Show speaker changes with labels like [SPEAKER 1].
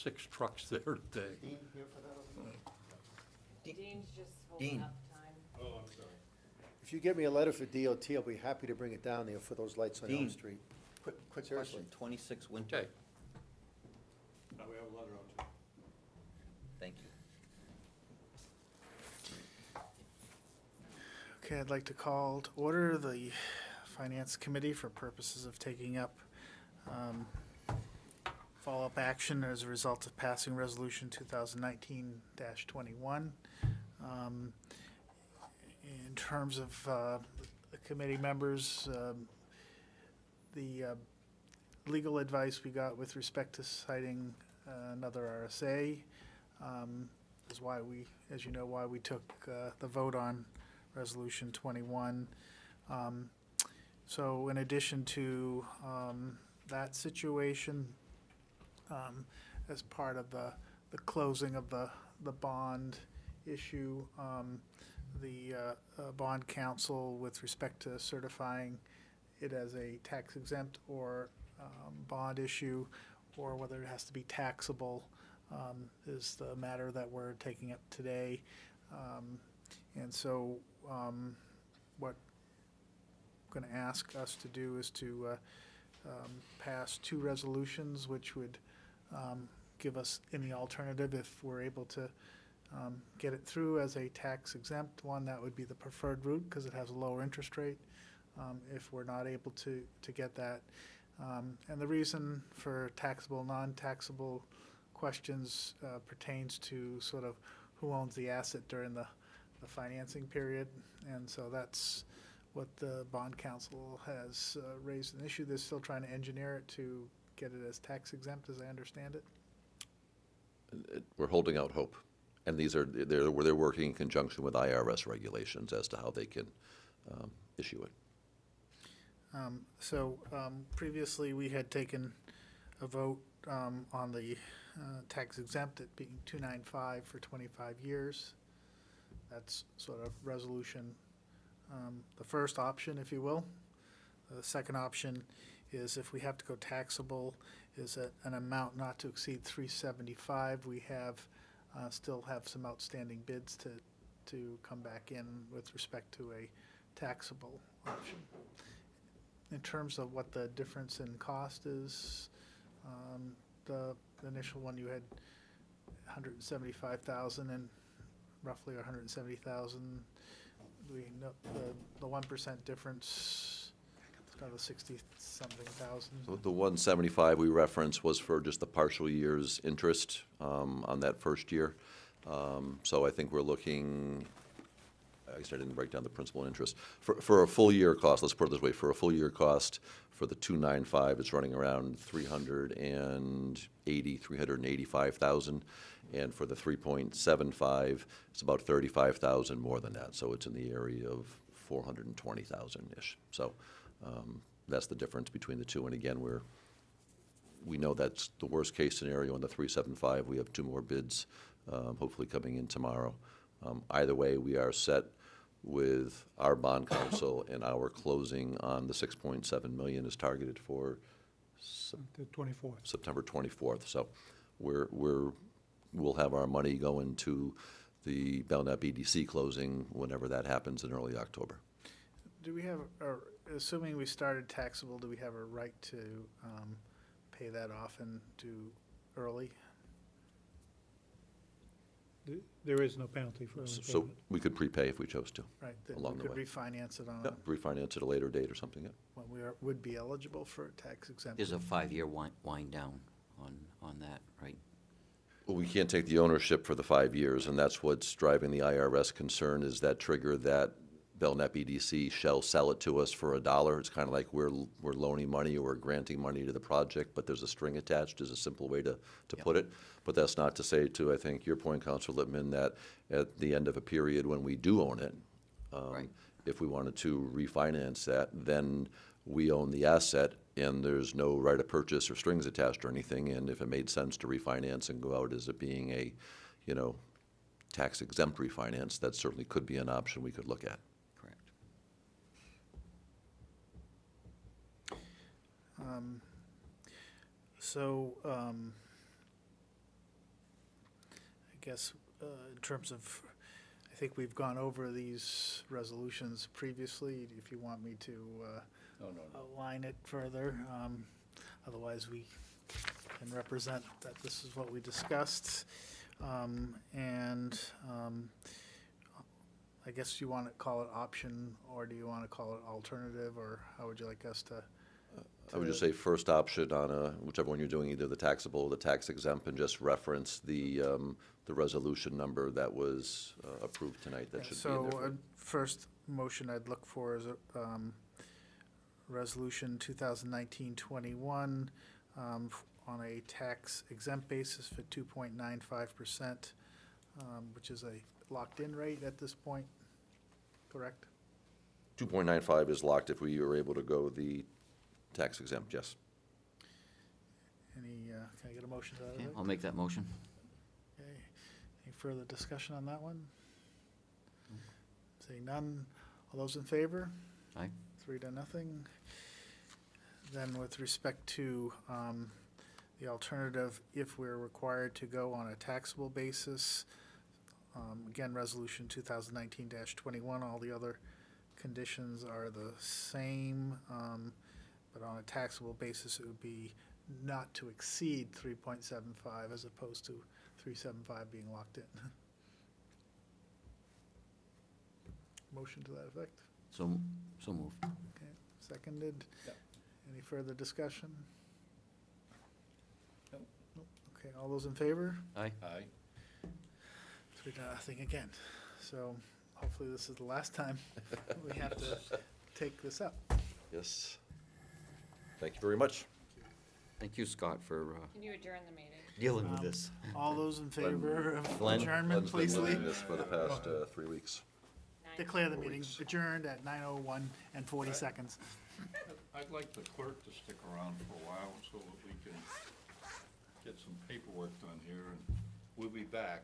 [SPEAKER 1] 6 trucks there today.
[SPEAKER 2] Dean here for that?
[SPEAKER 3] Dean's just holding
[SPEAKER 4] Dean.
[SPEAKER 3] up time.
[SPEAKER 2] Oh, I'm sorry.
[SPEAKER 5] If you get me a letter for DOT, I'll be happy to bring it down there for those lights on Elm
[SPEAKER 4] Dean.
[SPEAKER 5] Street.
[SPEAKER 4] Quick
[SPEAKER 5] Seriously.
[SPEAKER 4] question, 26 Winter.
[SPEAKER 1] Okay.
[SPEAKER 2] Now we have a letter out too.
[SPEAKER 4] Thank you.
[SPEAKER 6] Okay, I'd like to call to order the Finance Committee for purposes of taking up follow-up action as a result of passing Resolution 2019-21. In terms of the committee members, the legal advice we got with respect to citing another RSA is why we, as you know, why we took the vote on Resolution 21. So in addition to that situation, as part of the closing of the bond issue, the bond counsel, with respect to certifying it as a tax exempt or bond issue, or whether it has to be taxable, is the matter that we're taking up today. And so what I'm going to ask us to do is to pass 2 resolutions, which would give us any alternative if we're able to get it through as a tax exempt one. That would be the preferred route because it has a lower interest rate. If we're not able to get that, and the reason for taxable, non-taxable questions pertains to sort of who owns the asset during the financing period, and so that's what the bond counsel has raised an issue. They're still trying to engineer it to get it as tax exempt, as I understand it.
[SPEAKER 7] We're holding out hope. And they're working in conjunction with IRS regulations as to how they can issue it.
[SPEAKER 6] Previously, we had taken a vote on the tax exempt, it being 295 for 25 years. That's sort of resolution, the first option, if you will. The second option is if we have to go taxable, is an amount not to exceed 375. We have still have some outstanding bids to come back in with respect to a taxable option. In terms of what the difference in cost is, the initial one you had 175,000 and roughly 170,000. We know the 1% difference, it's kind of a 60-something thousand.
[SPEAKER 7] So the 175 we referenced was for just the partial year's interest on that first year. So I think we're looking, I guess I didn't break down the principal and interest. For a full year cost, let's put it this way, for a full year cost for the 295, it's running around 385,000. And for the 3.75, it's about 35,000 more than that. So it's in the area of 420,000-ish. So that's the difference between the two. And again, we know that's the worst case scenario on the 375. We have 2 more bids, hopefully coming in tomorrow. Either way, we are set with our bond counsel, and our closing on the 6.7 million is targeted for
[SPEAKER 8] The 24th.
[SPEAKER 7] September 24th. So we'll have our money going to the Belknap EDC closing whenever that happens in early October.
[SPEAKER 6] Do we have, or assuming we started taxable, do we have a right to pay that off and do early?
[SPEAKER 8] There is no penalty for early
[SPEAKER 7] So
[SPEAKER 8] payment.
[SPEAKER 7] we could prepay if we chose to.
[SPEAKER 6] Right, that
[SPEAKER 7] Along
[SPEAKER 6] we
[SPEAKER 7] the
[SPEAKER 6] could
[SPEAKER 7] way.
[SPEAKER 6] refinance it on
[SPEAKER 7] Yep, refinance at a later date or something, yeah.
[SPEAKER 6] when we would be eligible for a tax exempt.
[SPEAKER 4] There's a 5-year wind down on that, right?
[SPEAKER 7] Well, we can't take the ownership for the 5 years, and that's what's driving the IRS concern, is that trigger that Belknap EDC shall sell it to us for $1. It's kind of like we're loaning money or we're granting money to the project, but there's a string attached, is a simple way to
[SPEAKER 4] Yep.
[SPEAKER 7] put it. But that's not to say, to, I think, your point, Councilor Lippman, that at the end of a period when we do own it,
[SPEAKER 4] Right.
[SPEAKER 7] if we wanted to refinance that, then we own the asset and there's no right of purchase or strings attached or anything. And if it made sense to refinance and go out as it being a, tax exempt refinance, that certainly could be an option we could look at.
[SPEAKER 4] Correct.
[SPEAKER 6] guess, in terms of, I think we've gone over these resolutions previously, if you want me to align it further. Otherwise, we can represent that this is what we discussed. I guess you want to call it option, or do you want to call it alternative, or how would you like us to?
[SPEAKER 7] I would just say first option on whichever one you're doing, either the taxable or the tax exempt, and just reference the resolution number that was approved tonight. That should be in there.
[SPEAKER 6] So, first motion I'd look for is Resolution 2019-21 on a tax exempt basis for 2.95%, which is a locked-in rate at this point, correct?
[SPEAKER 7] 2.95 is locked if we are able to go the tax exempt, yes.
[SPEAKER 6] Can I get a motion to that
[SPEAKER 4] Okay,
[SPEAKER 6] effect?
[SPEAKER 4] I'll make that motion.
[SPEAKER 6] Okay. Any further discussion on that one? Seeing none, all those in favor?
[SPEAKER 4] Aye.
[SPEAKER 6] 3-0. Then with respect to the alternative, if we're required to go on a taxable basis, again, Resolution 2019-21, all the other conditions are the same, but on a taxable basis, it would be not to exceed 3.75 as opposed to 3.75 being locked in. Motion to that effect?
[SPEAKER 4] So moved.
[SPEAKER 6] Okay, seconded. Any further discussion?
[SPEAKER 2] Nope.
[SPEAKER 6] Nope. Okay, all those in favor?
[SPEAKER 4] Aye.
[SPEAKER 2] Aye.
[SPEAKER 6] 3-0 again. So hopefully this is the last time we have to take this up.
[SPEAKER 7] Yes. Thank you very much.
[SPEAKER 4] Thank you, Scott, for
[SPEAKER 3] Can you adjourn the meeting?
[SPEAKER 4] dealing with
[SPEAKER 6] Um,
[SPEAKER 4] this.
[SPEAKER 6] All those in favor of
[SPEAKER 4] Glenn?
[SPEAKER 6] adjournment,
[SPEAKER 7] Glenn's been
[SPEAKER 6] please
[SPEAKER 7] doing
[SPEAKER 6] leave.
[SPEAKER 7] this for the past 3 weeks.
[SPEAKER 6] Declare the
[SPEAKER 7] 4
[SPEAKER 6] meeting
[SPEAKER 7] weeks.
[SPEAKER 6] adjourned at 9:01 and 40 seconds.
[SPEAKER 2] I'd like the clerk to stick around for a while so that we can get some paperwork done here, and we'll be back.